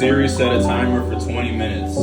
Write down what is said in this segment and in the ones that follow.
Siri set a timer for 20 minutes.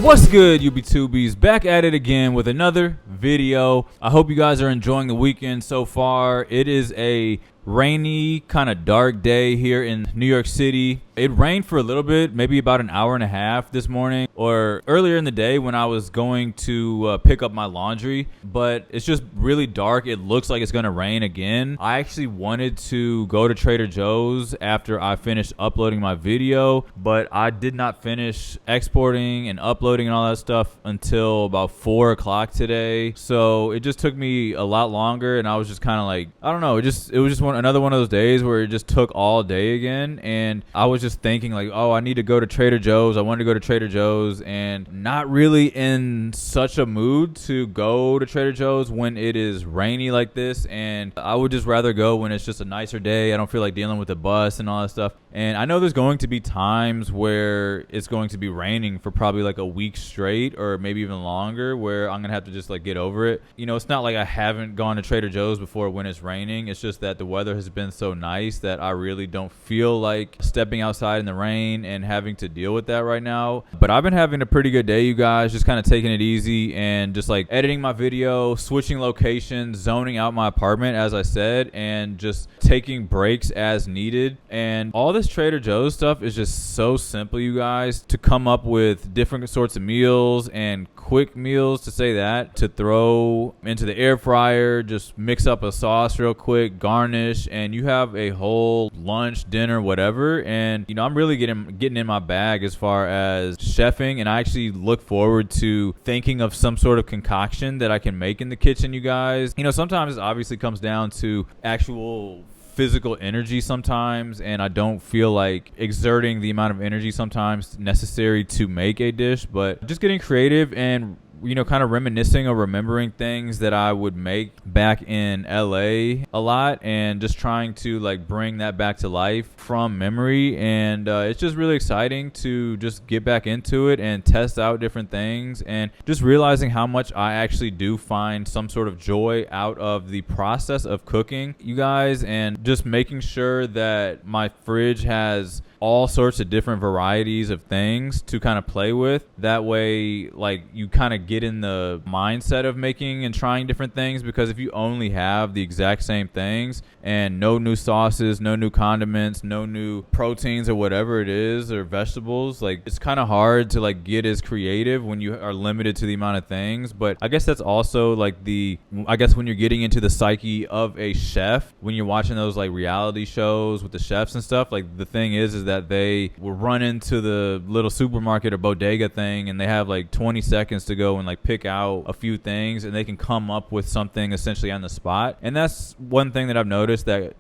What's good, UB2Bs? Back at it again with another video. I hope you guys are enjoying the weekend so far. It is a rainy, kind of dark day here in New York City. It rained for a little bit, maybe about an hour and a half this morning or earlier in the day when I was going to pick up my laundry, but it's just really dark. It looks like it's going to rain again. I actually wanted to go to Trader Joe's after I finished uploading my video, but I did not finish exporting and uploading and all that stuff until about 4 o'clock today. So it just took me a lot longer, and I was just kind of like, I don't know, it was just another one of those days where it just took all day again, and I was just thinking like, oh, I need to go to Trader Joe's. I wanted to go to Trader Joe's and not really in such a mood to go to Trader Joe's when it is rainy like this, and I would just rather go when it's just a nicer day. I don't feel like dealing with the bus and all that stuff. And I know there's going to be times where it's going to be raining for probably like a week straight or maybe even longer, where I'm gonna have to just like get over it. You know, it's not like I haven't gone to Trader Joe's before when it's raining. It's just that the weather has been so nice that I really don't feel like stepping outside in the rain and having to deal with that right now. But I've been having a pretty good day, you guys, just kind of taking it easy and just like editing my video, switching locations, zoning out my apartment as I said, and just taking breaks as needed. And all this this Trader Joe's stuff is just so simple, you guys, to come up with different sorts of meals and quick meals, to say that, to throw into the air fryer, just mix up a sauce real quick, garnish, and you have a whole lunch, dinner, whatever. And I'm really getting in my bag as far as chefing, and I actually look forward to thinking of some sort of concoction that I can make in the kitchen, you guys. Sometimes it obviously comes down to actual physical energy sometimes, and I don't feel like exerting the amount of energy sometimes necessary to make a dish, but just getting creative and kind of reminiscing or remembering things that I would make back in LA a lot, and just trying to like bring that back to life from memory. And it's just really exciting to just get back into it and test out different things, and just realizing how much I actually do find some sort of joy out of the process of cooking, you guys, and just making sure that my fridge has all sorts of different varieties of things to kind of play with. That way, like, you kind of get in the mindset of making and trying different things, because if you only have the exact same things and no new sauces, no new condiments, no new proteins or whatever it is, or vegetables, like, it's kind of hard to like get as creative when you are limited to the amount of things. But I guess that's also like when you're getting into the psyche of a chef, when you're watching those like reality shows with the chefs and stuff, like, the thing is that they will run into the little supermarket or bodega thing, and they have like 20 seconds to go and like pick out a few things, and they can come up with something essentially on the spot. And that's one thing that I've noticed that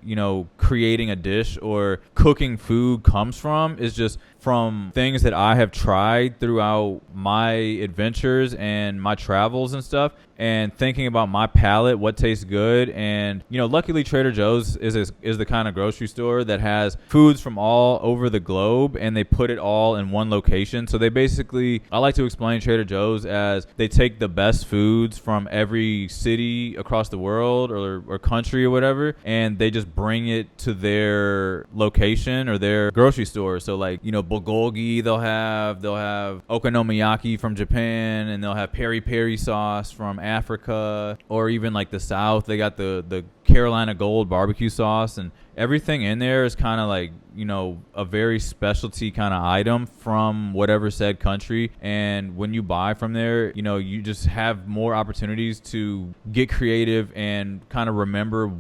creating a dish or cooking food comes from, is just from things that I have tried throughout my adventures and my travels and stuff, and thinking about my palate, what tastes good. And luckily Trader Joe's is the kind of grocery store that has foods from all over the globe, and they put it all in one location. So they basically, I like to explain Trader Joe's as they take the best foods from every city across the world or country or whatever, and they just bring it to their location or their grocery store. So like, bulgogi they'll have okonomiyaki from Japan, and they'll have peri sauce from Africa, or even like the South, they got the Carolina Gold barbecue sauce, and everything in there is kind of like a very specialty kind of item from whatever said country. And when you buy from there, you just have more opportunities to get creative and kind of remember,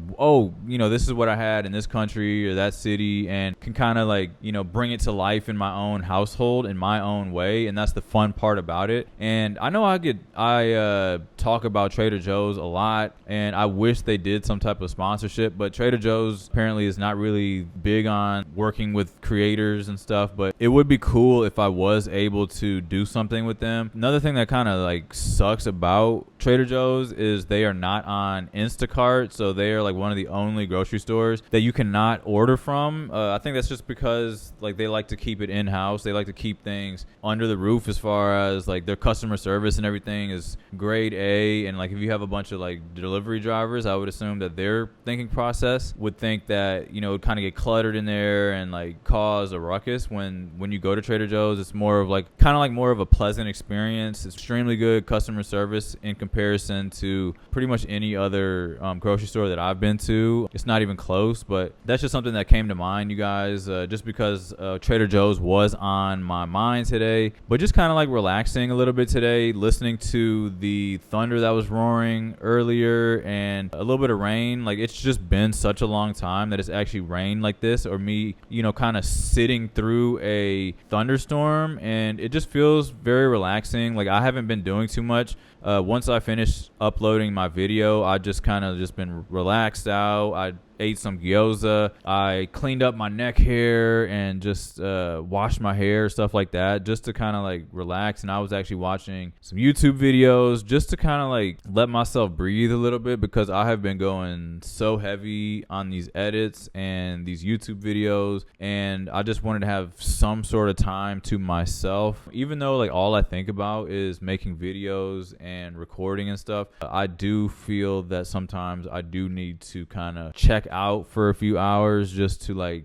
this is what I had in this country or that city, and can kind of like bring it to life in my own household in my own way. And that's the fun part about it. And I know I talk about Trader Joe's a lot, and I wish they did some type of sponsorship, but Trader Joe's apparently is not really big on working with creators and stuff. But it would be cool if I was able to do something with them. Another thing that kind of like sucks about Trader Joe's is they are not on Instacart, so they are like one of the only grocery stores that you cannot order from. I think that's just because like they like to keep it in-house. They like to keep things under the roof, as far as like their customer service and everything is grade A. And like if you have a bunch of like delivery drivers, I would assume that their thinking process would think that it would kind of get cluttered in there and like cause a ruckus. When you go to Trader Joe's, it's more of like kind of like more of a pleasant experience. It's extremely good customer service in comparison to pretty much any other grocery store that I've been to. It's not even close. But that's just something that came to mind, you guys, just because Trader Joe's was on my mind today. But just kind of like relaxing a little bit today, listening to the thunder that was roaring earlier and a little bit of rain. Like, it's just been such a long time that it's actually rained like this, or me kind of sitting through a thunderstorm, and it just feels very relaxing. Like, I haven't been doing too much. Once I finished uploading my video, I just kind of just been relaxed out. I ate some gyoza. I cleaned up my neck hair and just washed my hair, stuff like that, just to kind of like relax. And I was actually watching some YouTube videos just to kind of like let myself breathe a little bit, because I have been going so heavy on these edits and these YouTube videos, and I just wanted to have some sort of time to myself. Even though like all I think about is making videos and recording and stuff, I do feel that sometimes I do need to kind of check out for a few hours, just to like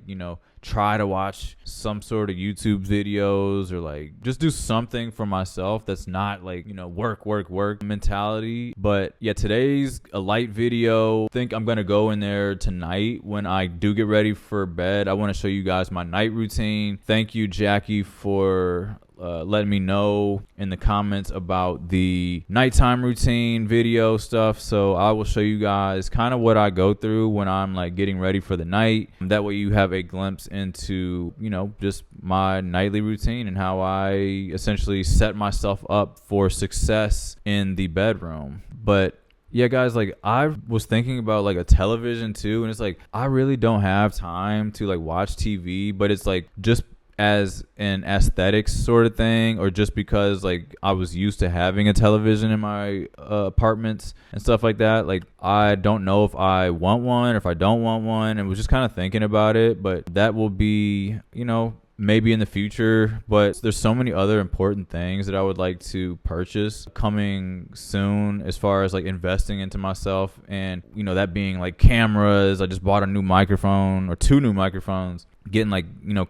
try to watch some sort of YouTube videos or like just do something for myself that's not like, you know, work mentality. But yeah, today's a light video. I think I'm gonna go in there tonight when I do get ready for bed. I want to show you guys my night routine. Thank you, Jackie, for letting me know in the comments about the nighttime routine video stuff. So I will show you guys kind of what I go through when I'm like getting ready for the night. That way you have a glimpse into, you know, just my nightly routine and how I essentially set myself up for success in the bedroom. But yeah, guys, like I was thinking about like a television too, and it's like I really don't have time to like watch TV, but it's like just as an aesthetics sort of thing, or just because like I was used to having a television in my apartments and stuff like that. Like I don't know if I want one or if I don't want one, and was just kind of thinking about it. But that will be, you know, maybe in the future. But there's so many other important things that I would like to purchase coming soon, as far as like investing into myself, and you know, that being like cameras. I just bought a new microphone, or 2 new microphones, getting like, you know,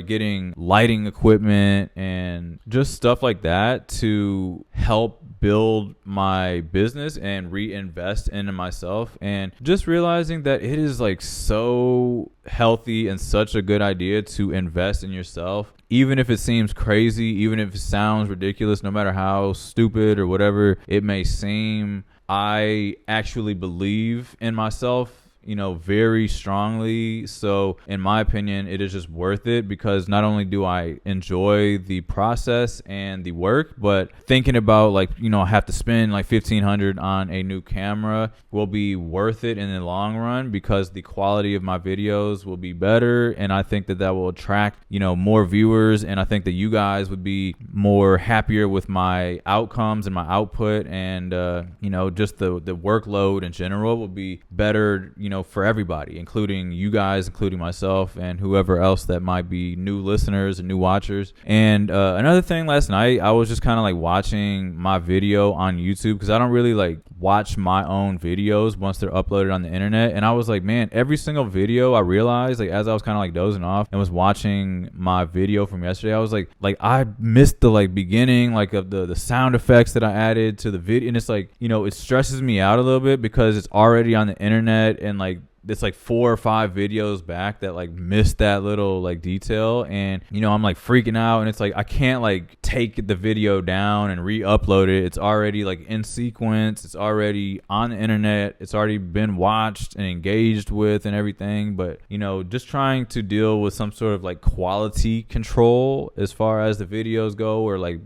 getting lighting equipment and just stuff like that to help build my business and reinvest into myself. And just realizing that it is like so healthy and such a good idea to invest in yourself, even if it seems crazy, even if it sounds ridiculous, no matter how stupid or whatever it may seem. I actually believe in myself, you know, very strongly. So in my opinion, it is just worth it, because not only do I enjoy the process and the work, but thinking about like, you know, I have to spend like $1,500 on a new camera will be worth it in the long run, because the quality of my videos will be better. And I think that will attract, you know, more viewers. And I think that you guys would be more happier with my outcomes and my output. And, you know, just the workload in general will be better, you know, for everybody, including you guys, including myself, and whoever else that might be new listeners and new watchers. And another thing, last night I was just kind of like watching my video on YouTube, because I don't really like watch my own videos once they're uploaded on the internet. And I was like, man, every single video, I realized, like, as I was kind of like dozing off and was watching my video from yesterday, I was like I missed the like beginning, like of the sound effects that I added to the video. And it's like, you know, it stresses me out a little bit, because it's already on the internet, and like it's like 4 or 5 videos back that like missed that little like detail. And you know, I'm like freaking out, and it's like I can't like take the video down and re-upload it. It's already like in sequence, it's already on the internet, it's already been watched and engaged with and everything. But you know, just trying to deal with some sort of like quality control as far as the videos go, or like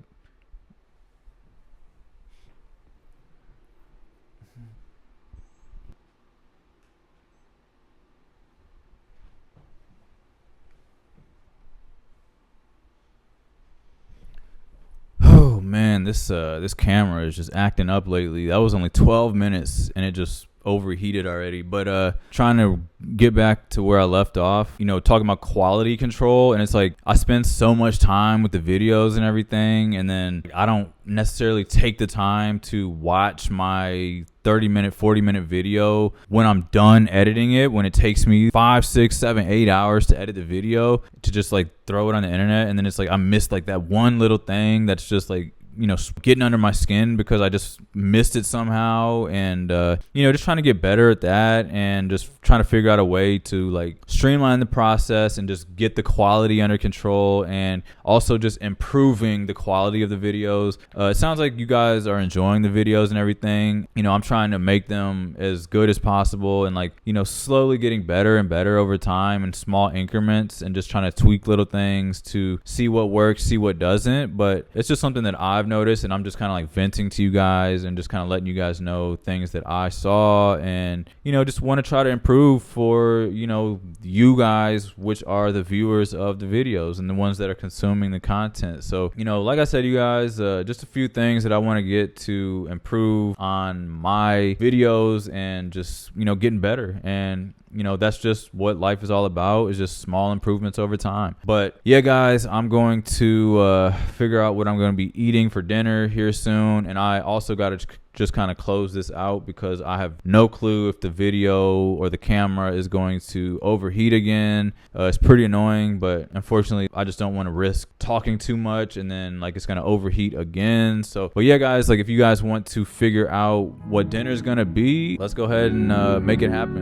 man, this camera is just acting up lately. That was only 12 minutes and it just overheated already. But trying to get back to where I left off, you know, talking about quality control. And it's like I spend so much time with the videos and everything, and then I don't necessarily take the time to watch my 30-minute, 40-minute video when I'm done editing it, when it takes me 5, 6, 7, 8 hours to edit the video, to just like throw it on the internet. And then it's like I missed like that one little thing that's just like, you know, getting under my skin because I just missed it somehow. And you know, just trying to get better at that, and just trying to figure out a way to like streamline the process and just get the quality under control, and also just improving the quality of the videos. It sounds like you guys are enjoying the videos and everything. You know, I'm trying to make them as good as possible, and like, you know, slowly getting better and better over time in small increments, and just trying to tweak little things to see what works, see what doesn't. But it's just something that I've noticed, and I'm just kind of like venting to you guys and just kind of letting you guys know things that I saw, and you know, just want to try to improve for, you know, you guys, which are the viewers of the videos and the ones that are consuming the content. So, you know, like I said, you guys, just a few things that I want to get to improve on my videos, and just, you know, getting better. And you know, that's just what life is all about, is just small improvements over time. But yeah, guys, I'm going to figure out what I'm going to be eating for dinner here soon. And I also got to just kind of close this out because I have no clue if the video or the camera is going to overheat again. It's pretty annoying, but unfortunately I just don't want to risk talking too much and then like it's going to overheat again. So, but yeah, guys, like if you guys want to figure out what dinner is going to be, let's go ahead and make it happen.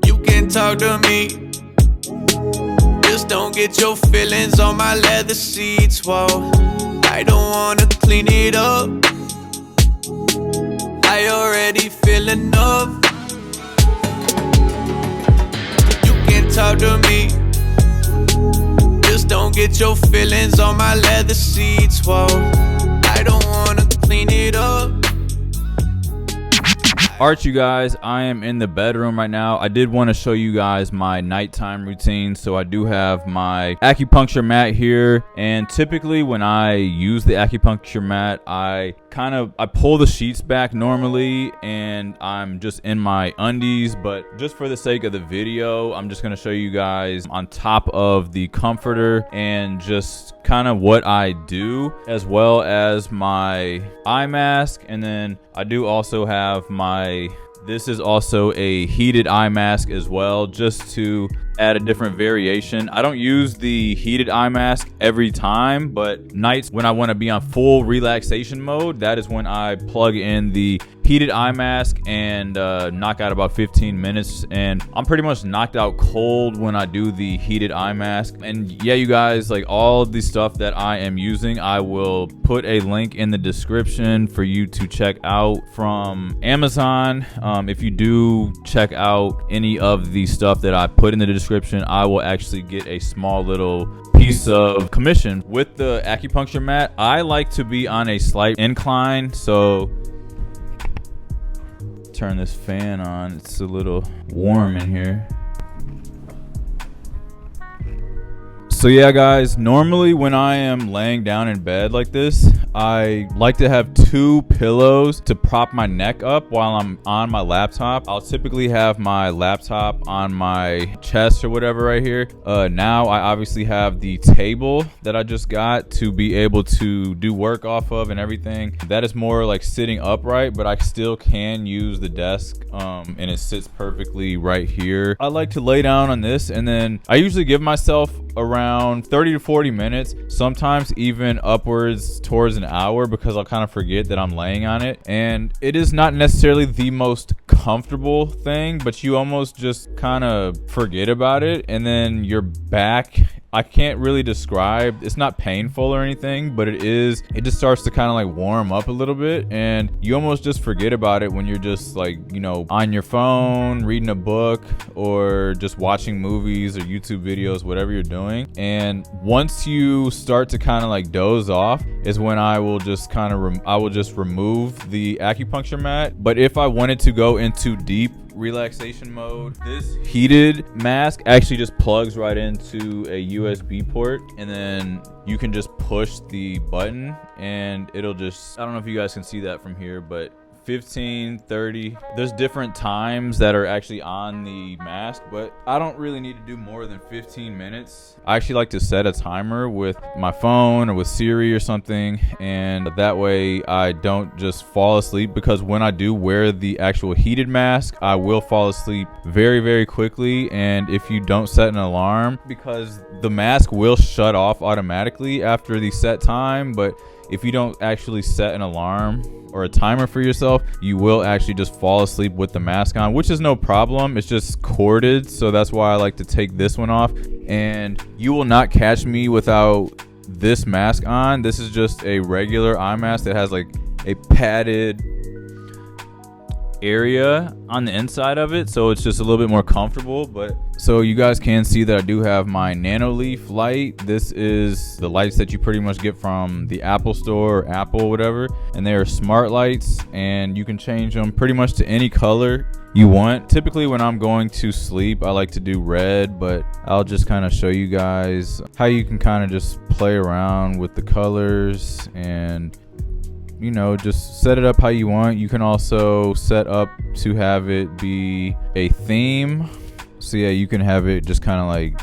You can talk to me, just don't get your feelings on my leather seats. Whoa, I don't wanna clean it up, I already feel enough. You can talk to me, just don't get your feelings on my leather seats. Whoa, I don't wanna clean it up. Alright, you guys, I am in the bedroom right now. I did want to show you guys my nighttime routine. So I do have my acupuncture mat here, and typically when I use the acupuncture mat, I pull the sheets back normally and I'm just in my undies, but just for the sake of the video, I'm just going to show you guys on top of the comforter and just kind of what I do, as well as my eye mask. And then I do also have this is also a heated eye mask as well, just to add a different variation. I don't use the heated eye mask every time, but nights when I want to be on full relaxation mode, that is when I plug in the heated eye mask and knock out about 15 minutes. And I'm pretty much knocked out cold when I do the heated eye mask. And yeah, you guys, like all of the stuff that I am using, I will put a link in the description for you to check out from Amazon. If you do check out any of the stuff that I put in the description, I will actually get a small little piece of commission. With the acupuncture mat, I like to be on a slight incline, so turn this fan on, it's a little warm in here. So yeah, guys, normally when I am laying down in bed like this, I like to have 2 pillows to prop my neck up while I'm on my laptop. I'll typically have my laptop on my chest or whatever right here. Now I obviously have the table that I just got to be able to do work off of and everything. That is more like sitting upright, but I still can use the desk, and it sits perfectly right here. I like to lay down on this, and then I usually give myself around 30 to 40 minutes, sometimes even upwards towards an hour, because I'll kind of forget that I'm laying on it. And it is not necessarily the most comfortable thing, but you almost just kind of forget about it, and then you're back. I can't really describe, it's not painful or anything, but it just starts to kind of like warm up a little bit, and you almost just forget about it when you're just like, you know, on your phone, reading a book, or just watching movies or YouTube videos, whatever you're doing. And once you start to kind of like doze off is when I will just kind of I will just remove the acupuncture mat. But if I wanted to go into deep relaxation mode, this heated mask actually just plugs right into a USB port, and then you can just push the button and it'll just, I don't know if you guys can see that from here, but 15, 30, there's different times that are actually on the mask, but I don't really need to do more than 15 minutes. I actually like to set a timer with my phone or with Siri or something, and that way I don't just fall asleep, because when I do wear the actual heated mask, I will fall asleep very, very quickly. And if you don't set an alarm, because the mask will shut off automatically after the set time, but if you don't actually set an alarm or a timer for yourself, you will actually just fall asleep with the mask on, which is no problem. It's just corded, so that's why I like to take this one off. And you will not catch me without this mask on. This is just a regular eye mask that has like a padded area on the inside of it, so it's just a little bit more comfortable. But so you guys can see that I do have my nano leaf light. This is the lights that you pretty much get from the Apple store or Apple, whatever, and they are smart lights, and you can change them pretty much to any color you want. Typically when I'm going to sleep, I like to do red, but I'll just kind of show you guys how you can kind of just play around with the colors and, you know, just set it up how you want. You can also set up to have it be a theme So yeah, you can have it just kind of like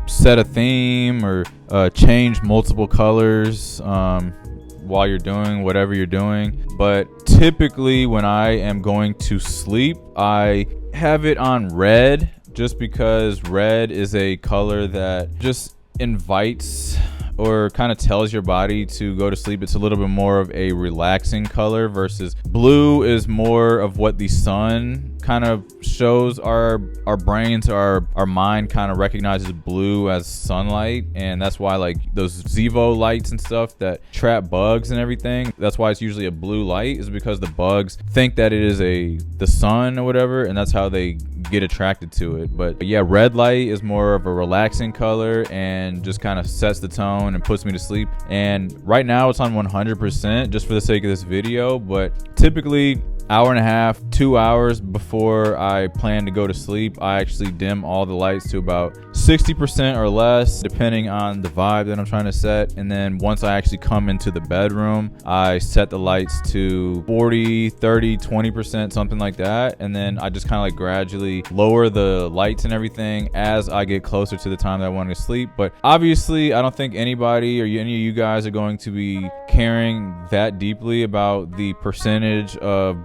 set a theme or change multiple colors while you're doing whatever you're doing. But typically when I am going to sleep, I have it on red, just because red is a color that just invites or kind of tells your body to go to sleep. It's a little bit more of a relaxing color, versus blue is more of what the sun kind of shows our brains, our mind kind of recognizes blue as sunlight. And that's why like those Zevo lights and stuff that trap bugs and everything, that's why it's usually a blue light, is because the bugs think that it is the sun or whatever, and that's how they get attracted to it. But yeah, red light is more of a relaxing color and just kind of sets the tone and puts me to sleep. And right now it's on 100% just for the sake of this video, but typically hour and a half, 2 hours before I plan to go to sleep, I actually dim all the lights to about 60% or less, depending on the vibe that I'm trying to set. And then once I actually come into the bedroom, I set the lights to 40, 30, 20%, something like that. And then I just kind of like gradually lower the lights and everything as I get closer to the time that I want to sleep. But obviously, I don't think anybody or any of you guys are going to be caring that deeply about the percentage of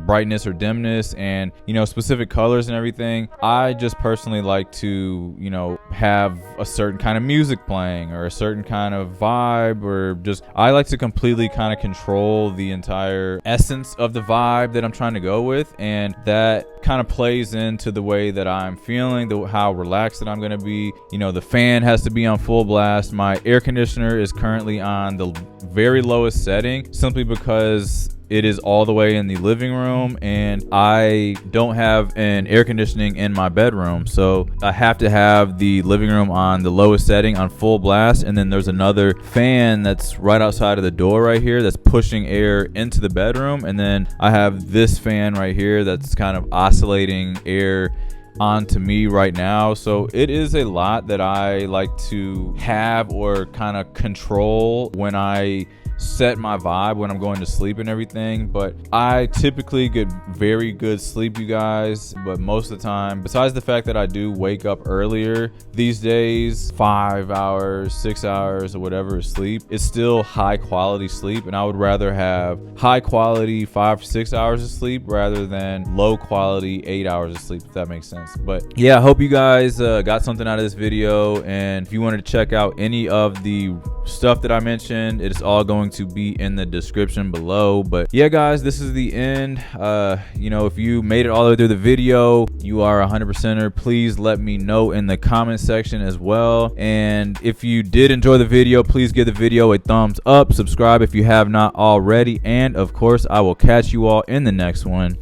brightness or dimness and, you know, specific colors and everything. I just personally like to, you know, have a certain kind of music playing or a certain kind of vibe, or just I like to completely kind of control the entire essence of the vibe that I'm trying to go with, and that kind of plays into the way that I'm feeling, how relaxed that I'm going to be. You know, the fan has to be on full blast. My air conditioner is currently on the very lowest setting, simply because it is all the way in the living room and I don't have an air conditioning in my bedroom. So I have to have the living room on the lowest setting on full blast. And then there's another fan that's right outside of the door right here that's pushing air into the bedroom. And then I have this fan right here that's kind of oscillating air onto me right now. So it is a lot that I like to have or kind of control when I set my vibe when I'm going to sleep and everything. But I typically get very good sleep, you guys. But most of the time, besides the fact that I do wake up earlier these days, 5 hours, 6 hours or whatever is sleep, it's still high quality sleep. And I would rather have high quality 5 to 6 hours of sleep rather than low quality 8 hours of sleep, if that makes sense. But yeah, I hope you guys got something out of this video. And if you wanted to check out any of the stuff that I mentioned, it's all going to be in the description below. But yeah, guys, this is the end. You know, if you made it all the way through the video, you are 100%er. Please let me know in the comment section as well. And if you did enjoy the video, please give the video a thumbs up, subscribe if you have not already, and of course I will catch you all in the next one.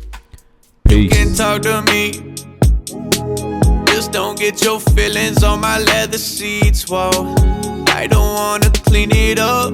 Peace. You can talk to me, just don't get your feelings on my leather seats. Whoa, I don't wanna clean it up.